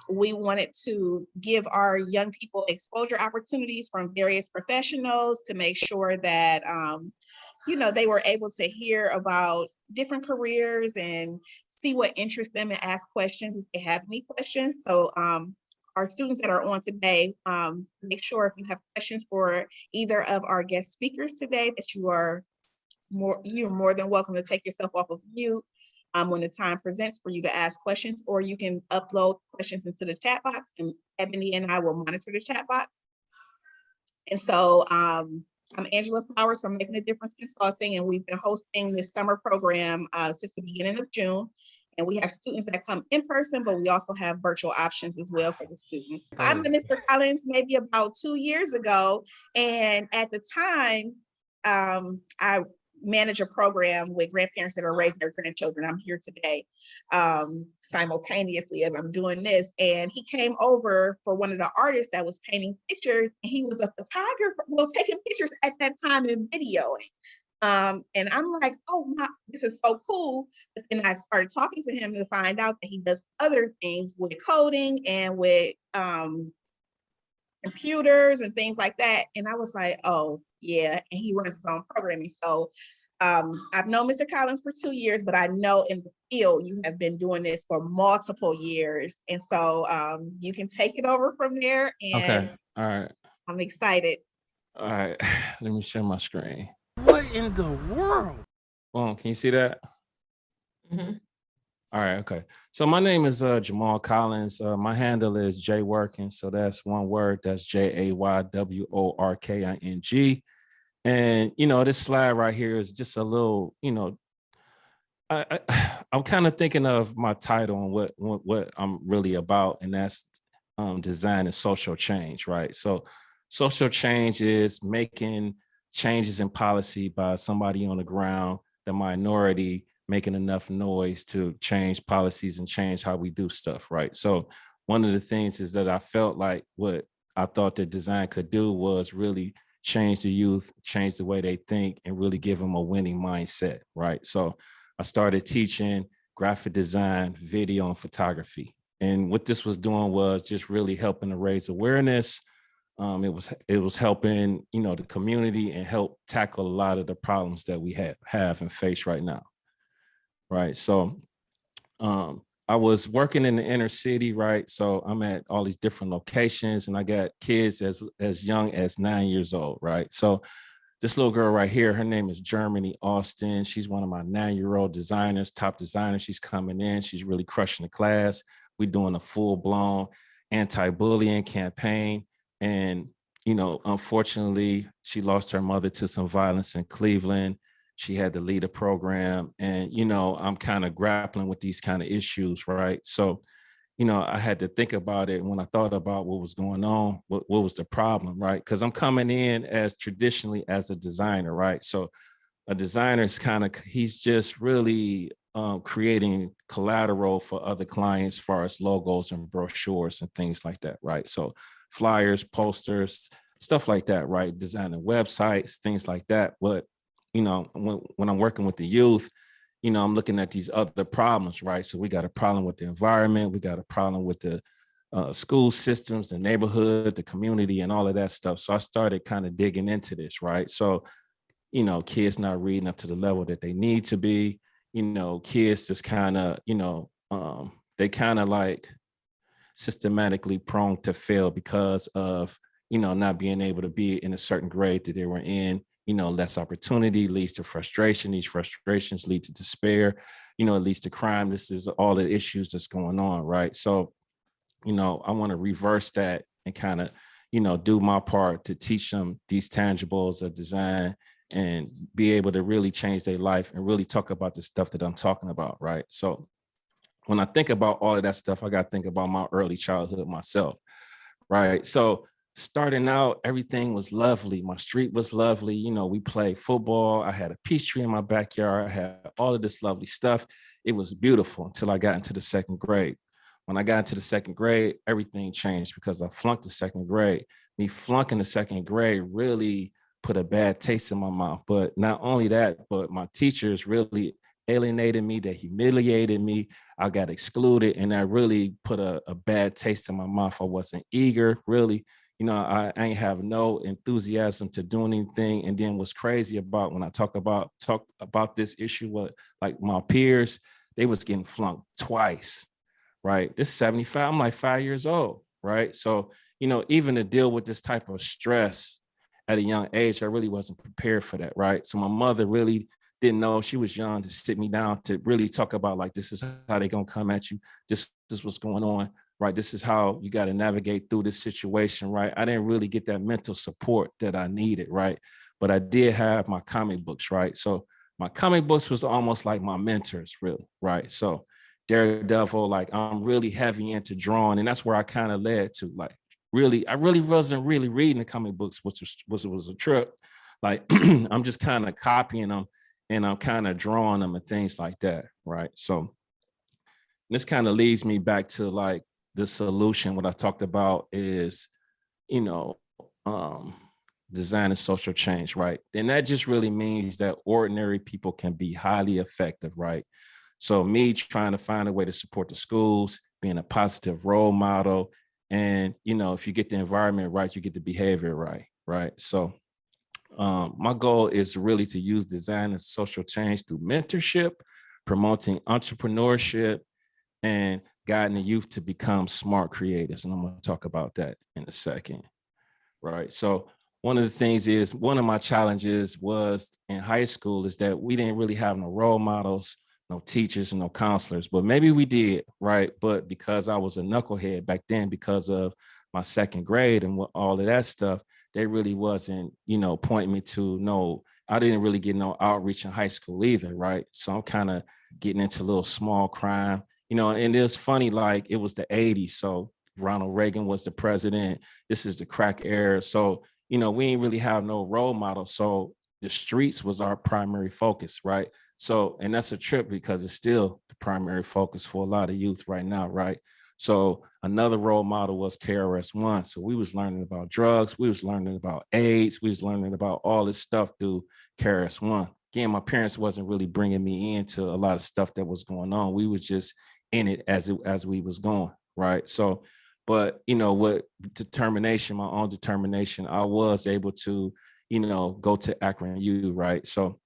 We wanted to give our young people exposure opportunities from various professionals to make sure that, they were able to hear about different careers and see what interests them and ask questions if they have any questions. So our students that are on today, make sure if you have questions for either of our guest speakers today that you're more than welcome to take yourself off of mute when the time presents for you to ask questions, or you can upload questions into the chat box and Ebony and I will monitor the chat box. And so I'm Angela Flowers from Making a Difference Consulting, and we've been hosting this summer program since the beginning of June. And we have students that come in person, but we also have virtual options as well for the students. I met Mr. Collins maybe about 2 years ago. And at the time, I manage a program with grandparents that are raising their grandchildren. I'm here today simultaneously as I'm doing this. And he came over for one of the artists that was painting pictures. And he was a photographer, taking pictures at that time and videoing. And I'm like, oh, this is so cool. But then I started talking to him to find out that he does other things with coding and with computers and things like that. And I was like, oh, yeah. And he runs his own programming. So I've known Mr. Collins for 2 years, but I know in the field you have been doing this for multiple years. And so you can take it over from there. And okay. All right. I'm excited. All right. Let me share my screen. What in the world? Boom. Can you see that? Mm-hmm. All right. Okay. So my name is Jamal Collins. My handle is Jayworking. So that's one word. That's JAYWORKING. And, this slide right here is just a little, I'm kind of thinking of my title and what I'm really about. And that's design and social change, right? So social change is making changes in policy by somebody on the ground, the minority, making enough noise to change policies and change how we do stuff, right? So one of the things is that I felt like what I thought that design could do was really change the youth, change the way they think, and really give them a winning mindset, right? So I started teaching graphic design, video, and photography. And what this was doing was just really helping to raise awareness. It was helping, the community and help tackle a lot of the problems that we have and face right now, right? So I was working in the inner city, right? So I'm at all these different locations, and I got kids as young as 9 years old, right? So this little girl right here, her name is Germany Austin. She's one of my 9-year-old designers, top designer. She's coming in. She's really crushing the class. We're doing a full-blown anti-bullying campaign. And, unfortunately, she lost her mother to some violence in Cleveland. She had to lead a program. And, I'm kind of grappling with these kind of issues, right? So, I had to think about it. When I thought about what was going on, what was the problem, right? Because I'm coming in as traditionally as a designer, right? So a designer is he's just really creating collateral for other clients as far as logos and brochures and things like that, right? So flyers, posters, stuff like that, right? Designing websites, things like that. But, when I'm working with the youth, I'm looking at these other problems, right? So we got a problem with the environment. We got a problem with the school systems, the neighborhood, the community, and all of that stuff. So I started kind of digging into this, right? So, kids not reading up to the level that they need to be, kids just kind of, they kind of like systematically prone to fail because of, not being able to be in a certain grade that they were in. Less opportunity leads to frustration. These frustrations lead to despair. It leads to crime. This is all the issues that's going on, right? So, I want to reverse that and kind of, do my part to teach them these tangibles of design and be able to really change their life and really talk about the stuff that I'm talking about, right? So when I think about all of that stuff, I got to think about my early childhood myself, right? So starting out, everything was lovely. My street was lovely. We played football. I had a peach tree in my backyard. I had all of this lovely stuff. It was beautiful until I got into the second grade. When I got into the second grade, everything changed because I flunked the second grade. Me flunking the second grade really put a bad taste in my mouth. But not only that, but my teachers really alienated me. They humiliated me. I got excluded, and that really put a bad taste in my mouth. I wasn't eager, really. I ain't have no enthusiasm to do anything. And then what's crazy about when I talk about this issue, what like my peers, they was getting flunked twice, right? This is 75, I'm like 5 years old, right? So, even to deal with this type of stress at a young age, I really wasn't prepared for that, right? So my mother really didn't know. She was young to sit me down to really talk about like, this is how they gonna come at you. This is what's going on, right? This is how you got to navigate through this situation, right? I didn't really get that mental support that I needed, right? But I did have my comic books, right? So my comic books was almost like my mentors, really, right? So Daredevil, like I'm really heavy into drawing, and that's where I kind of led to. Like, I really wasn't really reading the comic books, which was a trip. Like I'm just kind of copying them, and I'm kind of drawing them and things like that, right? So this kind of leads me back to like the solution. What I talked about is, you know, um, design and social change, right? And that just really means that ordinary people can be highly effective, right? So me trying to find a way to support the schools, being a positive role model, and if you get the environment right, you get the behavior right, right? So my goal is really to use design and social change through mentorship, promoting entrepreneurship, and guiding the youth to become smart creators. And I'm going to talk about that in a second, right? So one of the things is, one of my challenges was in high school is that we didn't really have no role models, no teachers, and no counselors, but maybe we did, right? But because I was a knucklehead back then, because of my second grade and all of that stuff, they really wasn't, pointing me to no, I didn't really get no outreach in high school either, right? So I'm kind of getting into a little small crime, and it's funny, like it was the 80s. So Ronald Reagan was the president. This is the crack era. So, we ain't really have no role model. So the streets was our primary focus, right? So, and that's a trip because it's still the primary focus for a lot of youth right now, right? So another role model was KRS-One. So we was learning about drugs, we was learning about AIDS, we was learning about all this stuff through KRS-One. Again, my parents wasn't really bringing me into a lot of stuff that was going on. We was just in it as we was going, right? So, but with determination, my own determination, I was able to, go to Akron U, right? So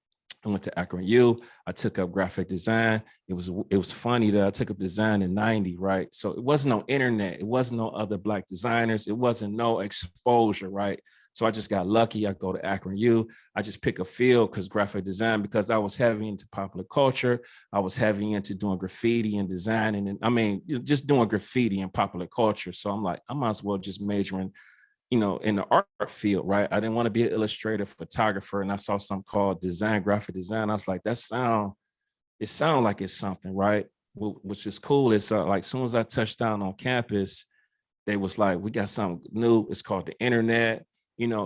I went to Akron U. I took up graphic design. It was funny that I took up design in 90, right? So it wasn't no internet. It wasn't no other Black designers. It wasn't no exposure, right? So I just got lucky. I go to Akron U. I just pick a field because graphic design, because I was heavy into popular culture. I was heavy into doing graffiti and design. And I mean, just doing graffiti and popular culture. So I'm like, I might as well just major in the art field, right? I didn't want to be an illustrator, photographer, and I saw something called graphic design. I was like, it sounds like it's something, right? Which is cool. It's like, as soon as I touched down on campus, they was like, we got something new. It's called the internet,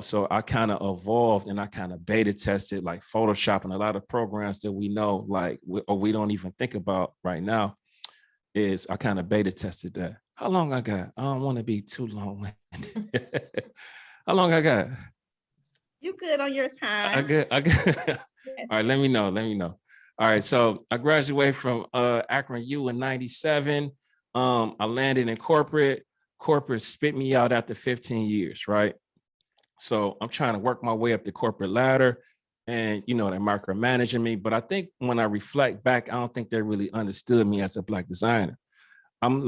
so I kind of evolved and I kind of beta tested like Photoshop and a lot of programs that we know, like, or we don't even think about right now. Is I kind of beta tested that. How long I got? I don't want to be too long. How long I got? You good on your time. I got. All right, let me know. All right, so I graduated from Akron U in 97. I landed in corporate. Corporate spit me out after 15 years, right? So I'm trying to work my way up the corporate ladder, and they're micromanaging me. But I think when I reflect back, I don't think they really understood me as a Black designer. I'm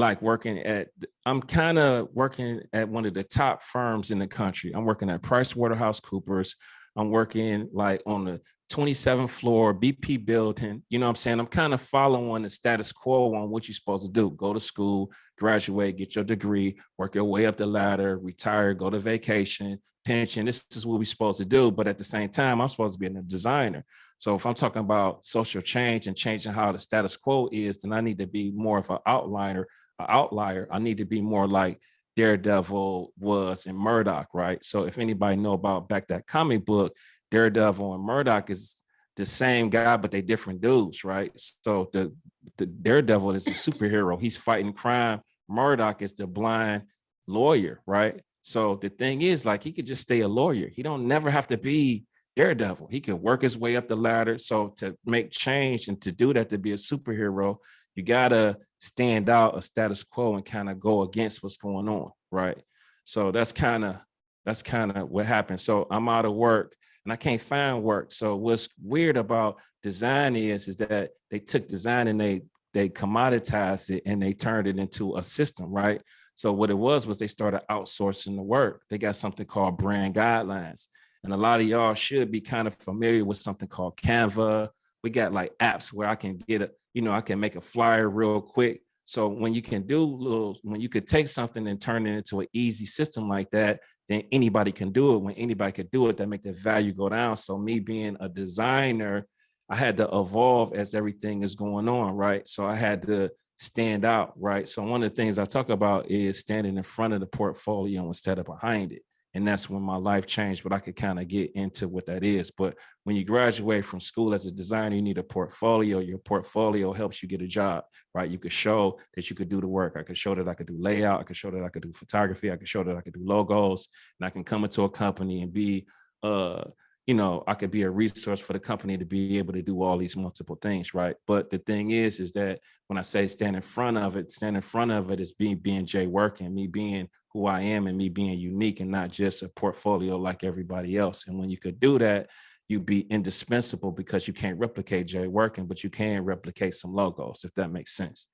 kind of working at one of the top firms in the country. I'm working at PricewaterhouseCoopers. I'm working like on the 27th floor BP building. You know what I'm saying? I'm kind of following the status quo on what you're supposed to do. Go to school, graduate, get your degree, work your way up the ladder, retire, go to vacation, pension. This is what we're supposed to do. But at the same time, I'm supposed to be a designer. So if I'm talking about social change and changing how the status quo is, then I need to be more of an outlier. I need to be more like Daredevil was in Murdoch, right? So if anybody know about back that comic book, Daredevil and Murdoch is the same guy, but they different dudes, right? So the Daredevil is a superhero. He's fighting crime. Murdoch is the blind lawyer, right? So the thing is, like, he could just stay a lawyer. He don't never have to be Daredevil. He can work his way up the ladder. So to make change and to do that, to be a superhero, You gotta stand out a status quo and kind of go against what's going on, right? So that's kind of what happened. So I'm out of work and I can't find work. So what's weird about design is that they took design and they commoditized it and they turned it into a system, right? So what it was they started outsourcing the work. They got something called brand guidelines. And a lot of y'all should be kind of familiar with something called Canva. We got like apps where I can I can make a flyer real quick. So when you can when you could take something and turn it into an easy system like that, then anybody can do it. When anybody could do it, that make the value go down. So me being a designer, I had to evolve as everything is going on, right? So I had to stand out, right? So one of the things I talk about is standing in front of the portfolio instead of behind it. And that's when my life changed, but I could kind of get into what that is. But when you graduate from school as a designer, you need a portfolio. Your portfolio helps you get a job, right? You could show that you could do the work. I could show that I could do layout. I could show that I could do photography. I could show that I could do logos, and I can come into a company and be, I could be a resource for the company to be able to do all these multiple things, right? But the thing is that when I say stand in front of it is being Jay Working, me being who I am and me being unique and not just a portfolio like everybody else. And when you could do that, you'd be indispensable because you can't replicate Jay Working, but you can replicate some logos, if that makes sense.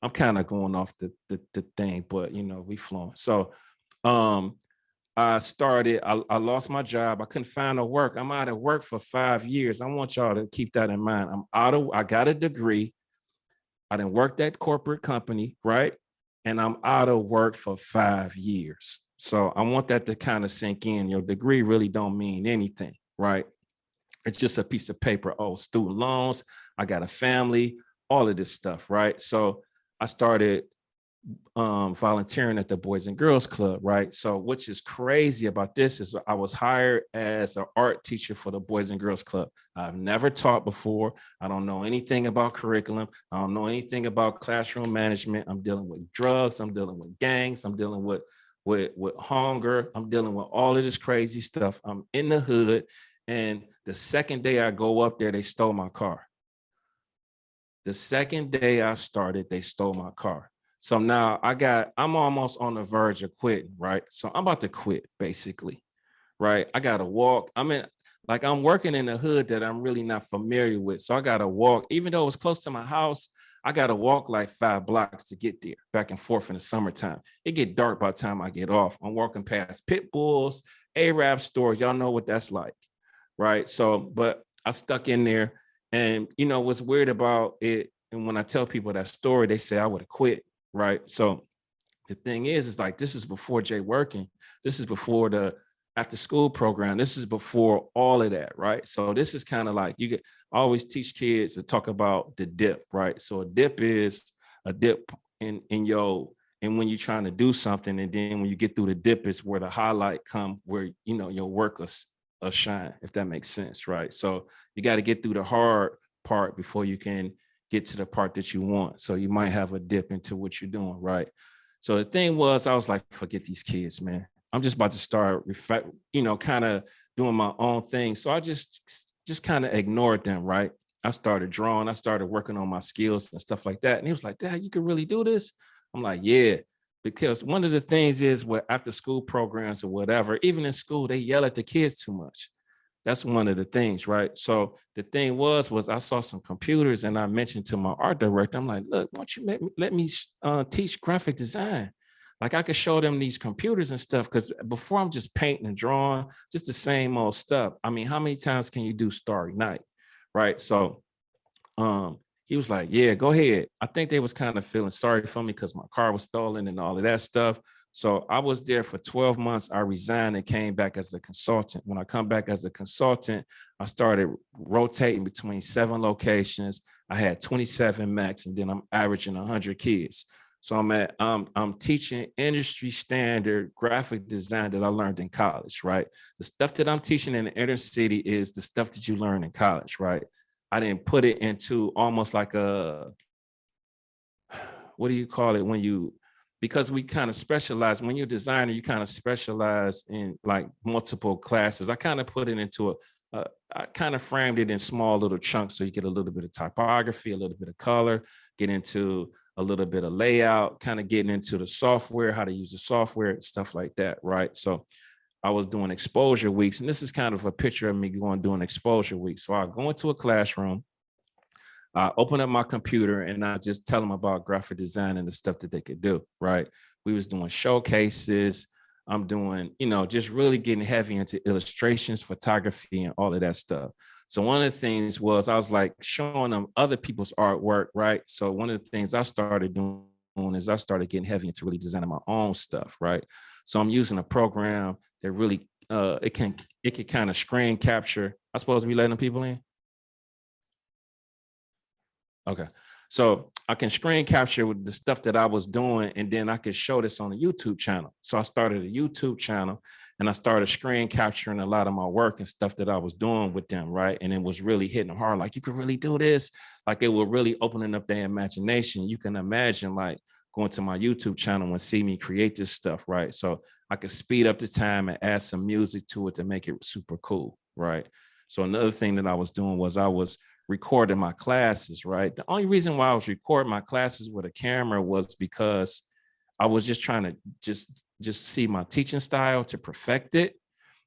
I'm kind of going off the thing, but we flowing. So I lost my job. I couldn't find no work. I'm out of work for 5 years. I want y'all to keep that in mind. I got a degree. I didn't work at corporate company, right? And I'm out of work for 5 years. So I want that to kind of sink in. Your degree really don't mean anything, right? It's just a piece of paper. Oh, student loans. I got a family, all of this stuff, right? So I started volunteering at the Boys and Girls Club, right? So which is crazy about this is I was hired as an art teacher for the Boys and Girls Club. I've never taught before. I don't know anything about curriculum. I don't know anything about classroom management. I'm dealing with drugs. I'm dealing with gangs. I'm dealing with hunger. I'm dealing with all of this crazy stuff. I'm in the hood. And the second day I go up there, they stole my car. The second day I started, they stole my car. So now I'm almost on the verge of quitting, right? So I'm about to quit, basically, right? I got to walk. I'm working in a hood that I'm really not familiar with. So I got to walk, even though it was close to my house, I got to walk like 5 blocks to get there, back and forth in the summertime. It get dark by the time I get off. I'm walking past pit bulls, Arab stores. Y'all know what that's like, right? So, but I stuck in there. And, what's weird about it, and when I tell people that story, they say I would have quit. Right. So the thing is like, this is before Jay Working. This is before the after school program. This is before all of that. Right. So this is kind of like I always teach kids to talk about the dip. Right. So a dip is a dip in your, and when you're trying to do something, and then when you get through the dip is where the highlight come, where, your work will shine, if that makes sense. Right. So you got to get through the hard part before you can get to the part that you want. So you might have a dip into what you're doing, right? So the thing was, I was like, forget these kids, man. I'm just about to start, kind of doing my own thing. So I just kind of ignored them, right? I started drawing. I started working on my skills and stuff like that. And he was like, Dad, you can really do this? I'm like, yeah. Because one of the things is what after school programs or whatever, even in school, they yell at the kids too much. That's one of the things, right? So the thing was I saw some computers and I mentioned to my art director, I'm like, look, why don't you let me teach graphic design? Like I could show them these computers and stuff, because before I'm just painting and drawing, just the same old stuff. I mean, how many times can you do Starry Night, right? So he was like, yeah, go ahead. I think they was kind of feeling sorry for me because my car was stolen and all of that stuff. So I was there for 12 months. I resigned and came back as a consultant. When I come back as a consultant, I started rotating between 7 locations. I had 27 max, and then I'm averaging 100 kids. So I'm teaching industry standard graphic design that I learned in college, right? The stuff that I'm teaching in the inner city is the stuff that you learn in college, right? I didn't put it into almost like what do you call it because we kind of specialize. When you're a designer, you kind of specialize in like multiple classes. I kind of put it into I kind of framed it in small little chunks so you get a little bit of typography, a little bit of color, get into a little bit of layout, kind of getting into the software, how to use the software, stuff like that, right? So I was doing exposure weeks, and this is kind of a picture of me going doing exposure weeks. So I go into a classroom, I open up my computer, and I just tell them about graphic design and the stuff that they could do, right? We was doing showcases. I'm doing, just really getting heavy into illustrations, photography, and all of that stuff. So one of the things was I was like showing them other people's artwork, right? So one of the things I started doing is I started getting heavy into really designing my own stuff, right? So I'm using a program that really it can kind of screen capture. I supposed to be letting people in. Okay. So I can screen capture with the stuff that I was doing, and then I could show this on a YouTube channel. So I started a YouTube channel, and I started screen capturing a lot of my work and stuff that I was doing with them, right? And it was really hitting hard. Like, you could really do this. Like, it was really opening up their imagination. You can imagine like going to my YouTube channel and see me create this stuff, right? So I could speed up the time and add some music to it to make it super cool, right? So another thing that I was doing was I was recording my classes, right? The only reason why I was recording my classes with a camera was because I was just trying to just see my teaching style to perfect it.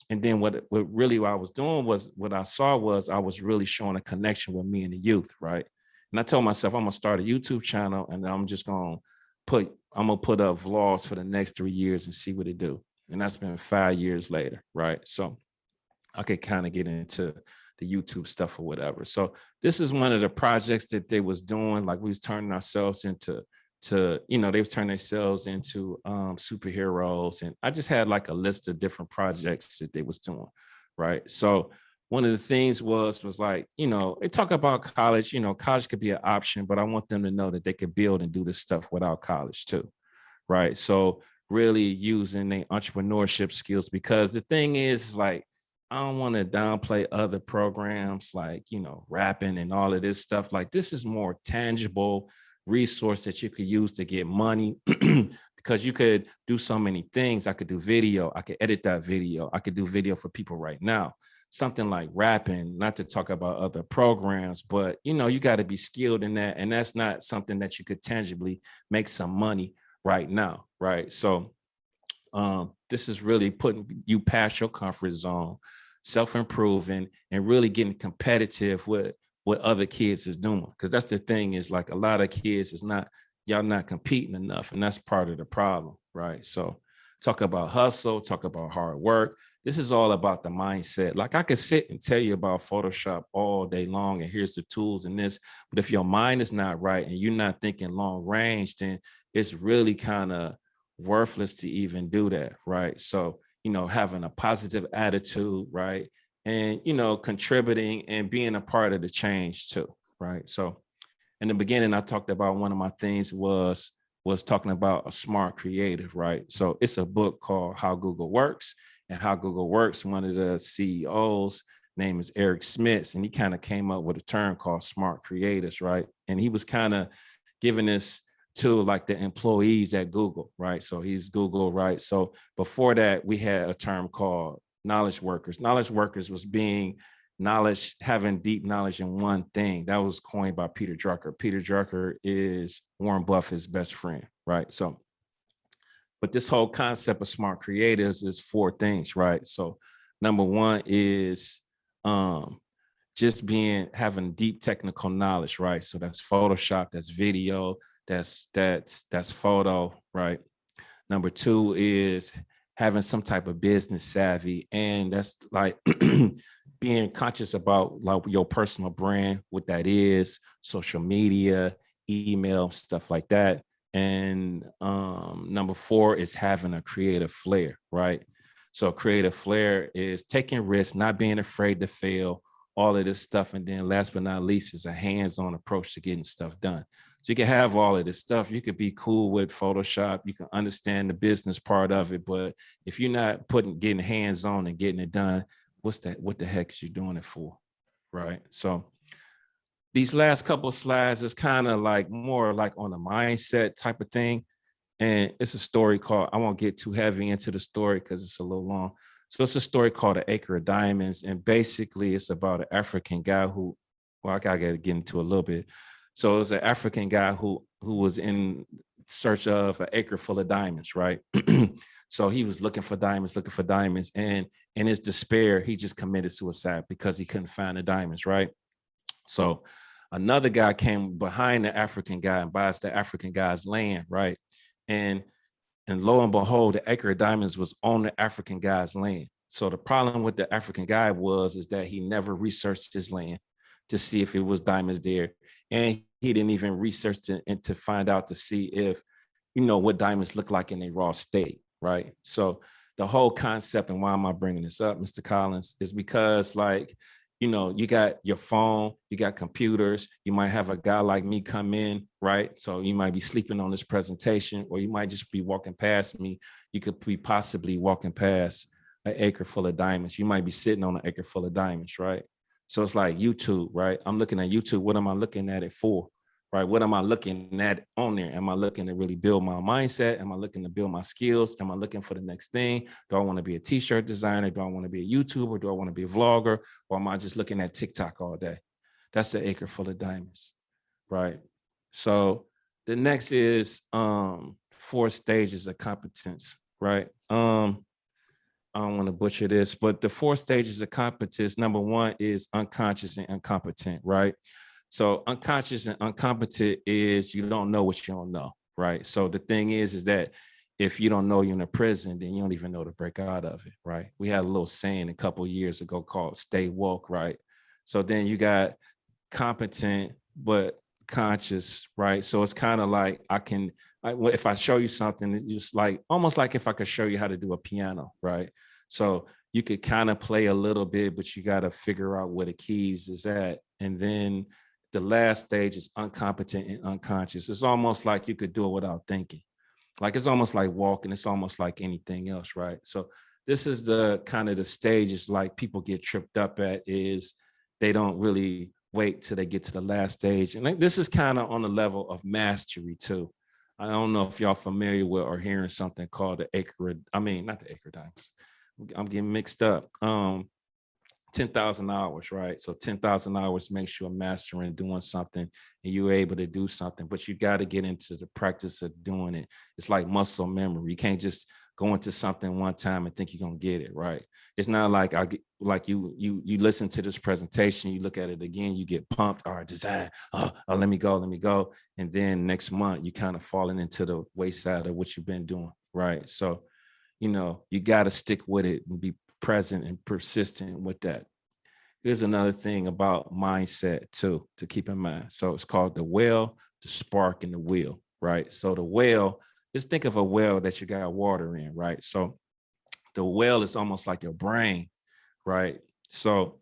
And then what I was doing was, what I saw was I was really showing a connection with me and the youth, right? And I told myself I'm gonna start a YouTube channel, and I'm gonna put up vlogs for the next 3 years and see what it do. And that's been 5 years later, right? So I could kind of get into the YouTube stuff or whatever. So this is one of the projects that they was doing. Like, we was turning ourselves into, they was turning themselves into superheroes. And I just had like a list of different projects that they was doing, right? So one of the things was like, they talk about college, college could be an option, but I want them to know that they could build and do this stuff without college too, right? So really using their entrepreneurship skills, because the thing is, like, I don't want to downplay other programs like, rapping and all of this stuff. Like, this is more tangible resource that you could use to get money because you could do so many things. I could do video. I could edit that video. I could do video for people right now. Something like rapping, not to talk about other programs, but, you got to be skilled in that. And that's not something that you could tangibly make some money right now, right? So this is really putting you past your comfort zone, self-improving, and really getting competitive with what other kids is doing. Because that's the thing, is like, a lot of kids is y'all not competing enough. And that's part of the problem, right? So talk about hustle, talk about hard work. This is all about the mindset. Like, I could sit and tell you about Photoshop all day long, and here's the tools and this, but if your mind is not right and you're not thinking long range, then it's really kind of worthless to even do that, right? So, having a positive attitude, right? And, contributing and being a part of the change too, right? So in the beginning, I talked about one of my things was talking about a smart creative, right? So it's a book called How Google Works. And How Google Works, one of the CEOs, name is Eric Smith, and he kind of came up with a term called smart creatives, right? And he was kind of giving this to like the employees at Google, right? So he's Google, right? So before that, we had a term called knowledge workers. Knowledge workers was being having deep knowledge in one thing. That was coined by Peter Drucker. Peter Drucker is Warren Buffett's best friend, right? So, but this whole concept of smart creatives is 4 things, right? So number 1 is just having deep technical knowledge, right? So that's Photoshop, that's video, that's photo, right? Number 2 is having some type of business savvy, and that's like being conscious about like your personal brand, what that is, social media, email, stuff like that. And number 4 is having a creative flair, right? So creative flair is taking risks, not being afraid to fail, all of this stuff. And then last but not least is a hands-on approach to getting stuff done. So you can have all of this stuff. You could be cool with Photoshop. You can understand the business part of it. But if you're not getting hands-on and getting it done, what the heck is you doing it for, right? So these last couple of slides is kind of like more like on a mindset type of thing. And it's a story called, I won't get too heavy into the story because it's a little long. So it's a story called An Acre of Diamonds. And basically it's about an African guy who, well, I gotta get into a little bit. So it was an African guy who was in search of an acre full of diamonds, right? So he was looking for diamonds, and in his despair, he just committed suicide because he couldn't find the diamonds, right? So another guy came behind the African guy and buys the African guy's land, right? And lo and behold, the acre of diamonds was on the African guy's land. So the problem with the African guy is that he never researched his land to see if it was diamonds there. And he didn't even research it and to find out to see if, what diamonds look like in a raw state, right? So the whole concept, and why am I bringing this up, Mr. Collins, is because you got your phone, you got computers, you might have a guy like me come in, right? So you might be sleeping on this presentation, or you might just be walking past me. You could be possibly walking past an acre full of diamonds. You might be sitting on an acre full of diamonds, right? So it's like YouTube, right? I'm looking at YouTube. What am I looking at it for? Right? What am I looking at on there? Am I looking to really build my mindset? Am I looking to build my skills? Am I looking for the next thing? Do I want to be a t-shirt designer? Do I want to be a YouTuber? Do I want to be a vlogger? Or am I just looking at TikTok all day? That's the acre full of diamonds, right? So the next is 4 stages of competence, right? I don't want to butcher this, but the 4 stages of competence, number 1 is unconscious and incompetent, right? So unconscious and incompetent is you don't know what you don't know, right? So the thing is that if you don't know you're in a prison, then you don't even know to break out of it, right? We had a little saying a couple of years ago called "stay woke," right? So then you got competent but conscious, right? So it's kind of like if I show you something, it's just like almost like if I could show you how to do a piano, right? So you could kind of play a little bit, but you got to figure out where the keys is at, and then the last stage is incompetent and unconscious. It's almost like you could do it without thinking. Like it's almost like walking. It's almost like anything else, right? So this is the kind of the stages like people get tripped up at, is they don't really wait till they get to the last stage. And this is kind of on the level of mastery too. I don't know if y'all familiar with or hearing something called the not the acre diamonds. I'm getting mixed up. 10,000 hours, right? So 10,000 hours makes you a master in doing something, and you're able to do something, but you got to get into the practice of doing it. It's like muscle memory. You can't just go into something one time and think you're going to get it, right? It's not like you listen to this presentation, you look at it again, you get pumped, all right, design, let me go. And then next month, you kind of falling into the wayside of what you've been doing, right? So, you got to stick with it and be present and persistent with that. Here's another thing about mindset too, to keep in mind. So it's called the well, the spark, and the wheel, right? So the well, just think of a well that you got water in, right? So the well is almost like your brain, right? So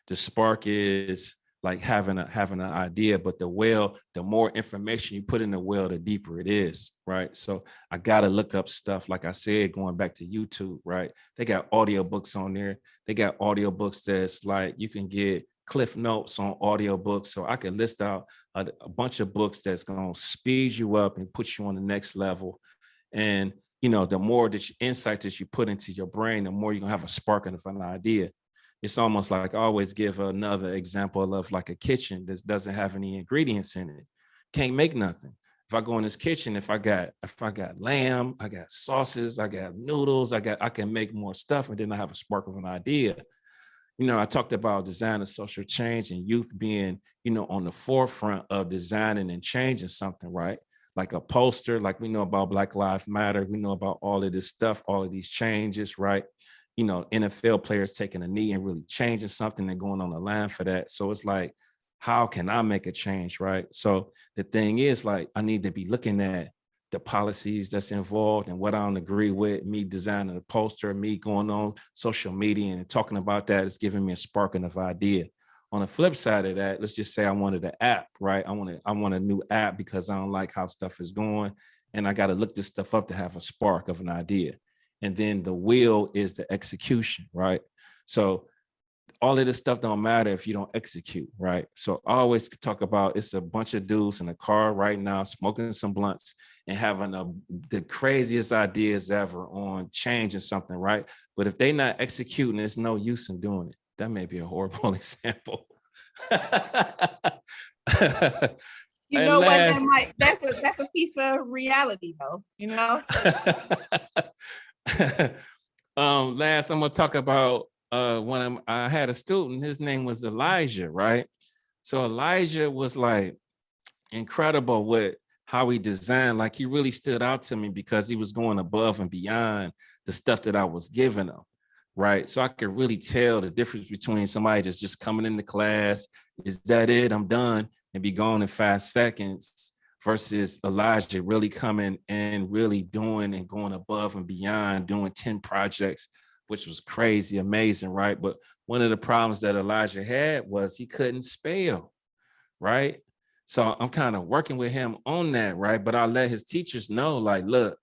the spark is like having an idea, but the well, the more information you put in the well, the deeper it is, right? So I got to look up stuff. Like I said, going back to YouTube, right? They got audiobooks on there. They got audiobooks that's like, you can get cliff notes on audiobooks. So I can list out a bunch of books that's going to speed you up and put you on the next level. And, the more insight that you put into your brain, the more you're going to have a spark of an idea. It's almost like I always give another example of like a kitchen that doesn't have any ingredients in it. Can't make nothing. If I go in this kitchen, if I got lamb, I got sauces, I got noodles, I can make more stuff, and then I have a spark of an idea. I talked about designing social change and youth being, on the forefront of designing and changing something, right? Like a poster, like we know about Black Lives Matter, we know about all of this stuff, all of these changes, right? NFL players taking a knee and really changing something and going on the line for that. So it's like, how can I make a change, right? So the thing is, like, I need to be looking at the policies that's involved and what I don't agree with. Me designing a poster, me going on social media and talking about that is giving me a sparking of idea. On the flip side of that, let's just say I wanted an app, right? I want a new app because I don't like how stuff is going, and I got to look this stuff up to have a spark of an idea. And then the will is the execution, right? So all of this stuff don't matter if you don't execute, right? So I always talk about, it's a bunch of dudes in a car right now smoking some blunts and having the craziest ideas ever on changing something, right? But if they're not executing, there's no use in doing it. That may be a horrible example. You And know what? last, That's a piece of reality though, you know? last I'm gonna talk about I had a student, his name was Elijah, right? So Elijah was like incredible with how he designed. Like he really stood out to me because he was going above and beyond the stuff that I was giving him, right? So I could really tell the difference between somebody that's just coming into class, is that it, I'm done, and be gone in 5 seconds, versus Elijah really coming and really doing and going above and beyond, doing 10 projects, which was crazy, amazing, right? But one of the problems that Elijah had was he couldn't spell, right? So I'm kind of working with him on that, right? But I let his teachers know, like, look,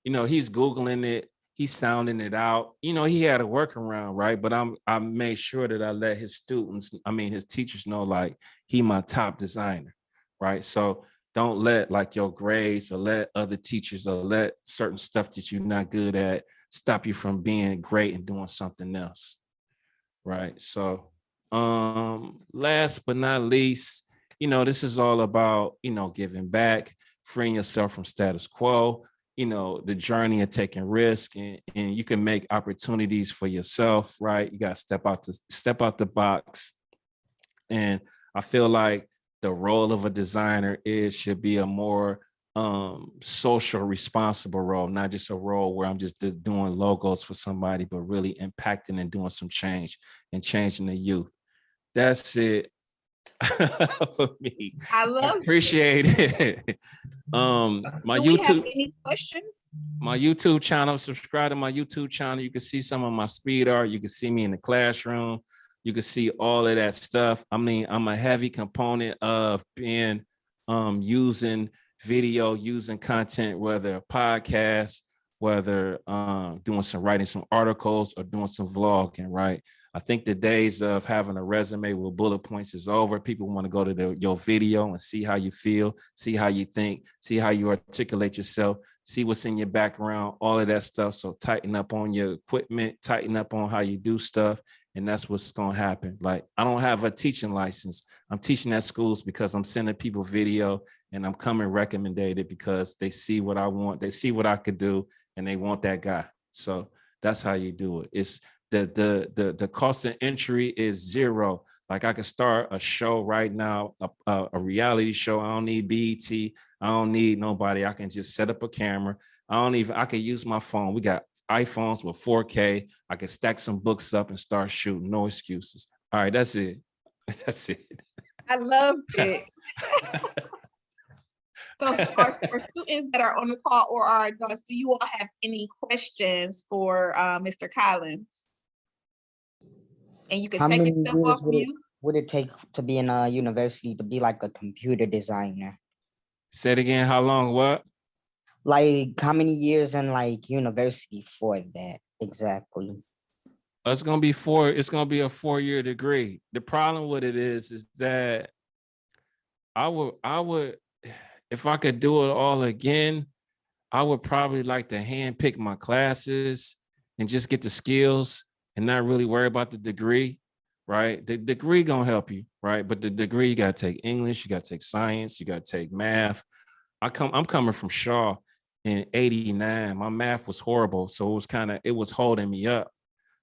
he's Googling it, he's sounding it out. He had a workaround, right? But I made sure that I let his his teachers know, like, he my top designer, right? So don't let like your grades or let other teachers or let certain stuff that you're not good at stop you from being great and doing something else, right? So last but not least, this is all about, giving back, freeing yourself from status quo, the journey of taking risk, and you can make opportunities for yourself, right? You got to step out the box. And I feel like the role of a designer should be a more social responsible role, not just a role where I'm just doing logos for somebody, but really impacting and doing some change and changing the youth. That's it for me. I I love appreciate it. My Do we have YouTube, any questions? my YouTube channel, subscribe to my YouTube channel. You can see some of my speed art. You can see me in the classroom. You can see all of that stuff. I'm a heavy component of being using video, using content, whether a podcast, whether writing some articles or doing some vlogging, right? I think the days of having a resume with bullet points is over. People want to go to your video and see how you feel, see how you think, see how you articulate yourself, see what's in your background, all of that stuff. So tighten up on your equipment, tighten up on how you do stuff. And that's what's going to happen. Like, I don't have a teaching license. I'm teaching at schools because I'm sending people video and I'm coming recommended because they see what I want. They see what I could do and they want that guy. So that's how you do it. It's the cost of entry is zero. Like, I could start a show right now, a reality show. I don't need BET. I don't need nobody. I can just set up a camera. I can use my phone. We got iPhones with 4K. I can stack some books up and start shooting. No excuses. All right, that's it. That's it. I love it. So for students that are on the call or our adults, do you all have any questions for Mr. Collins? And you can How take many yourself years off mute. would it take to be in a university to be like a computer designer? Say it again. How long? What? Like how many years in like university for that exactly? It's gonna be It's gonna be a 4-year degree. The problem with it is that I would, if I could do it all again, I would probably like to hand pick my classes and just get the skills and not really worry about the degree, right? The degree gonna help you, right? But the degree, you gotta take English, you gotta take science, you gotta take math. I'm coming from Shaw in '89. My math was horrible, so it was holding me up.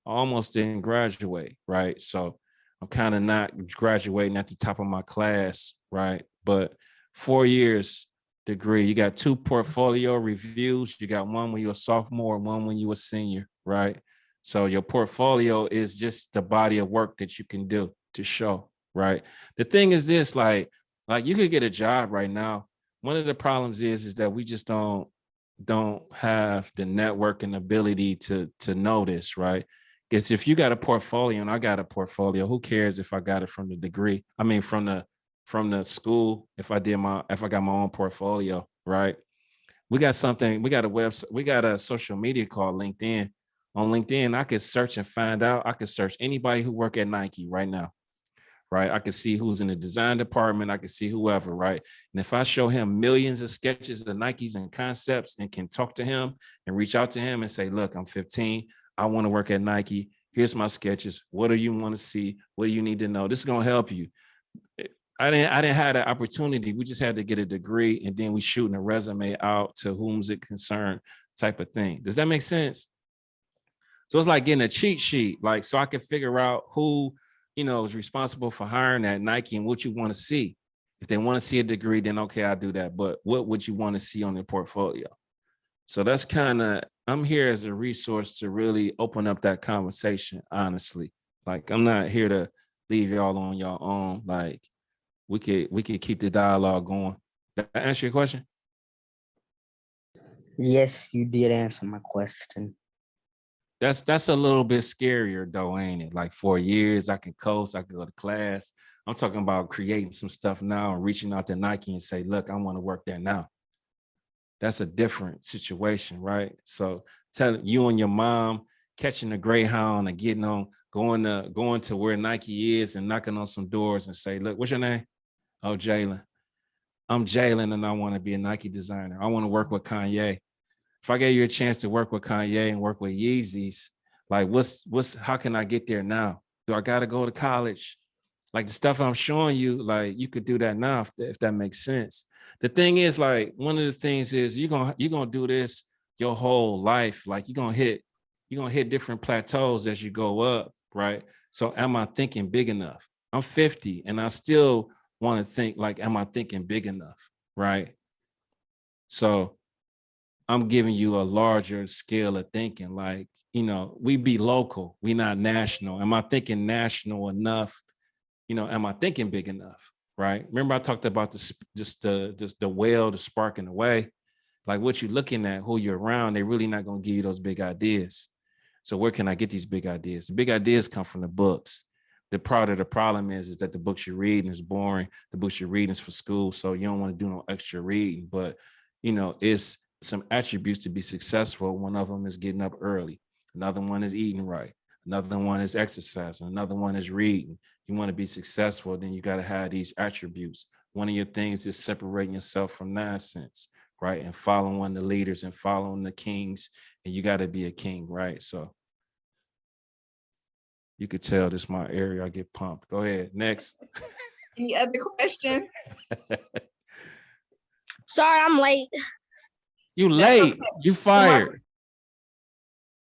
I almost didn't graduate, right? So I'm kind of not graduating at the top of my class, right? But 4 years degree, you got 2 portfolio reviews. You got one when you're a sophomore and one when you're a senior, right? So your portfolio is just the body of work that you can do to show, right? The thing is this, like you could get a job right now. One of the problems is that we just don't have the networking ability to know this, right? Because if you got a portfolio and I got a portfolio, who cares if I got it from the degree? I mean, from the school, if I got my own portfolio, right? We got a website, we got a social media called LinkedIn. On LinkedIn, I could search and find out. I could search anybody who work at Nike right now, right? I could see who's in the design department. I could see whoever, right? And if I show him millions of sketches of Nikes and concepts and can talk to him and reach out to him and say, look, I'm 15. I want to work at Nike. Here's my sketches. What do you want to see? What do you need to know? This is going to help you. I didn't have the opportunity. We just had to get a degree, and then we shooting a resume out to whom's it concerned, type of thing. Does that make sense? So it's like getting a cheat sheet, like so I can figure out who, is responsible for hiring at Nike and what you want to see. If they want to see a degree, then okay, I'll do that. But what would you want to see on their portfolio? So that's kind of, I'm here as a resource to really open up that conversation, honestly. Like I'm not here to leave y'all on your own. Like we could keep the dialogue going. Did I answer your question? Yes, you did answer my question. That's a little bit scarier though, ain't it? Like 4 years, I can coast, I can go to class. I'm talking about creating some stuff now and reaching out to Nike and say, look, I want to work there now. That's a different situation, right? So tell you and your mom catching a Greyhound and getting on, going to where Nike is and knocking on some doors and say, look, what's your name? Oh, Jalen. I'm Jalen and I want to be a Nike designer. I want to work with Kanye. If I gave you a chance to work with Kanye and work with Yeezys, like how can I get there now? Do I got to go to college? Like the stuff I'm showing you, like you could do that now if that makes sense. The thing is, like one of the things is you're gonna do this your whole life. Like you're gonna hit different plateaus as you go up, right? So am I thinking big enough? I'm 50 and I still want to think like, am I thinking big enough? Right. So I'm giving you a larger scale of thinking, like, we be local, we not national. Am I thinking national enough? Am I thinking big enough? Right. Remember I talked about the well, the spark in the way, like what you're looking at, who you're around, they're really not going to give you those big ideas. So where can I get these big ideas? The big ideas come from the books. The problem is that the books you're reading is boring. The books you're reading is for school. So you don't want to do no extra reading, but it's some attributes to be successful. One of them is getting up early. Another one is eating right. Another one is exercising. Another one is reading. You want to be successful, then you got to have these attributes. One of your things is separating yourself from nonsense, right? And following the leaders and following the kings. And you got to be a king, right? So you could tell this is my area. I get pumped. Go ahead. Next. Any other questions? Sorry, I'm late. You late. okay. You fired.